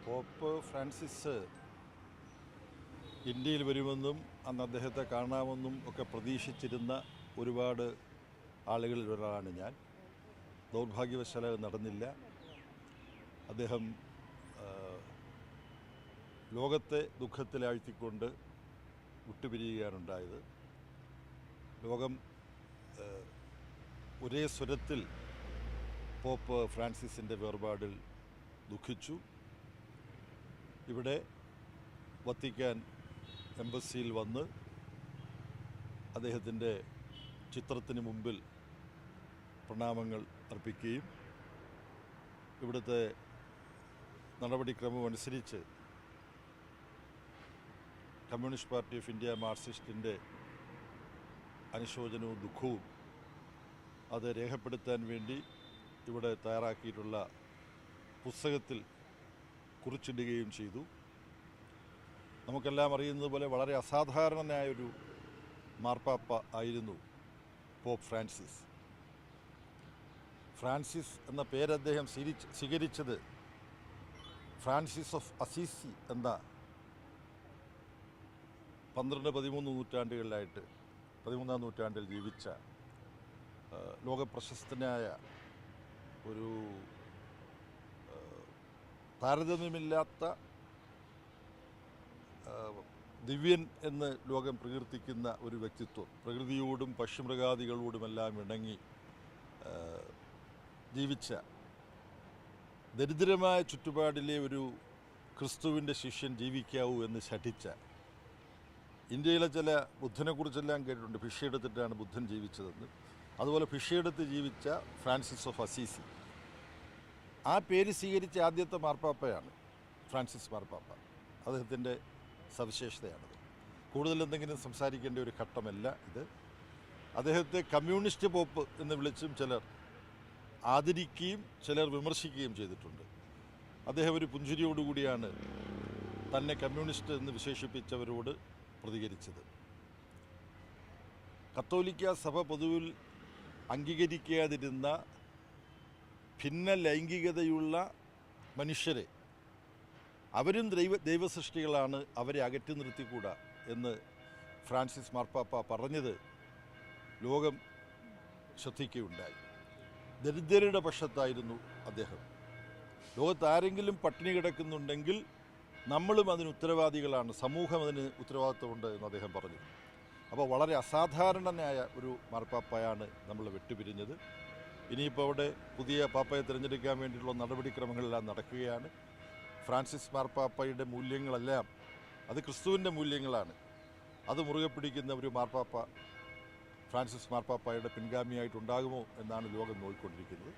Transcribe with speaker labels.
Speaker 1: Pop Francis ഇന്ത്യയിൽ വരുമെന്നും അന്ന് അദ്ദേഹത്തെ കാണാമെന്നും ഒക്കെ പ്രതീക്ഷിച്ചിരുന്ന ഒരുപാട് ആളുകളിൽ ഒരാളാണ് ഞാൻ. ദൗർഭാഗ്യവശാൽ അത് നടന്നില്ല. അദ്ദേഹം ലോകത്തെ ദുഃഖത്തിലാഴ്ത്തിക്കൊണ്ട് വിട്ടുപിരിയുകയാണുണ്ടായത്. ലോകം ഒരേ സ്വരത്തിൽ പോപ്പ് ഫ്രാൻസിസിൻ്റെ വേർപാടിൽ ദുഃഖിച്ചു. ഇവിടെ വത്തിക്കാൻ എംബസിയിൽ വന്ന് അദ്ദേഹത്തിൻ്റെ ചിത്രത്തിന് മുമ്പിൽ പ്രണാമങ്ങൾ അർപ്പിക്കുകയും ഇവിടുത്തെ നടപടിക്രമം അനുസരിച്ച് കമ്മ്യൂണിസ്റ്റ് പാർട്ടി ഓഫ് ഇന്ത്യ മാർക്സിസ്റ്റിൻ്റെ അനുശോചനവും ദുഃഖവും അത് രേഖപ്പെടുത്താൻ വേണ്ടി ഇവിടെ തയ്യാറാക്കിയിട്ടുള്ള പുസ്തകത്തിൽ കുറിച്ചിടുകയും ചെയ്തു. നമുക്കെല്ലാം അറിയുന്നത് പോലെ വളരെ അസാധാരണനായൊരു മാർപ്പാപ്പ ആയിരുന്നു പോപ്പ് ഫ്രാൻസിസ്. ഫ്രാൻസിസ് എന്ന പേര് അദ്ദേഹം സ്വീകരിച്ചത് ഫ്രാൻസിസ് ഓഫ് അസീസി എന്ന 12-13 നൂറ്റാണ്ടുകളിലായിട്ട് 13-ാം നൂറ്റാണ്ടിൽ ജീവിച്ച ലോകപ്രശസ്തനായ ഒരു താരതമ്യമില്ലാത്ത ദിവ്യൻ എന്ന് ലോകം പ്രകീർത്തിക്കുന്ന ഒരു വ്യക്തിത്വം. പ്രകൃതിയോടും പക്ഷിമൃഗാദികളോടുമെല്ലാം ഇണങ്ങി ജീവിച്ച, ദരിദ്രമായ ചുറ്റുപാടിലെ ഒരു ക്രിസ്തുവിൻ്റെ ശിഷ്യൻ ജീവിക്കാവൂ എന്ന് ശഠിച്ച, ഇന്ത്യയിലെ ചില ബുദ്ധനെക്കുറിച്ചെല്ലാം കേട്ടിട്ടുണ്ട്, ഭിക്ഷയെടുത്തിട്ടാണ് ബുദ്ധൻ ജീവിച്ചതെന്ന്. അതുപോലെ ഭിക്ഷയെടുത്ത് ജീവിച്ച ഫ്രാൻസിസ് ഓഫ് അസീസി, ആ പേര് സ്വീകരിച്ച ആദ്യത്തെ മാർപ്പാപ്പയാണ് ഫ്രാൻസിസ് മാർപ്പാപ്പ. അദ്ദേഹത്തിൻ്റെ സവിശേഷതയാണത്. കൂടുതൽ എന്തെങ്കിലും സംസാരിക്കേണ്ട ഒരു ഘട്ടമല്ല ഇത്. അദ്ദേഹത്തെ കമ്മ്യൂണിസ്റ്റ് പോപ്പ് എന്ന് വിളിച്ചും ചിലർ ആദരിക്കുകയും ചിലർ വിമർശിക്കുകയും ചെയ്തിട്ടുണ്ട്. അദ്ദേഹം ഒരു പുഞ്ചിരിയോടുകൂടിയാണ് തന്നെ കമ്മ്യൂണിസ്റ്റ് എന്ന് വിശേഷിപ്പിച്ചവരോട് പ്രതികരിച്ചത്. കത്തോലിക്ക സഭ പൊതുവിൽ അംഗീകരിക്കാതിരുന്ന ഭിന്ന ലൈംഗികതയുള്ള മനുഷ്യരെ, അവരും ദൈവസൃഷ്ടികളാണ്, അവരെ അകറ്റി നിർത്തിക്കൂടാ എന്ന് ഫ്രാൻസിസ് മാർപ്പാപ്പ പറഞ്ഞത് ലോകം ശ്രദ്ധിക്കുകയുണ്ടായി. ദരിദ്രരുടെ പക്ഷത്തായിരുന്നു അദ്ദേഹം. ലോകത്ത് ആരെങ്കിലും പട്ടിണി കിടക്കുന്നുണ്ടെങ്കിൽ നമ്മളും അതിന് ഉത്തരവാദികളാണ്, സമൂഹം അതിന് ഉത്തരവാദിത്വമുണ്ട് എന്ന് അദ്ദേഹം പറഞ്ഞു. അപ്പോൾ വളരെ അസാധാരണനായ ഒരു മാർപ്പാപ്പയാണ് നമ്മൾ വിട്ടുപിരിഞ്ഞത്. ഇനിയിപ്പോൾ അവിടെ പുതിയ പാപ്പയെ തിരഞ്ഞെടുക്കാൻ വേണ്ടിയിട്ടുള്ള നടപടിക്രമങ്ങളെല്ലാം നടക്കുകയാണ്. ഫ്രാൻസിസ് മാർപ്പാപ്പയുടെ മൂല്യങ്ങളെല്ലാം അത് ക്രിസ്തുവിൻ്റെ മൂല്യങ്ങളാണ്. അത് മുറുകെ പിടിക്കുന്ന ഒരു മാർപ്പാപ്പ ഫ്രാൻസിസ് മാർപ്പാപ്പയുടെ പിൻഗാമിയായിട്ടുണ്ടാകുമോ എന്നാണ് ലോകം നോക്കിക്കൊണ്ടിരിക്കുന്നത്.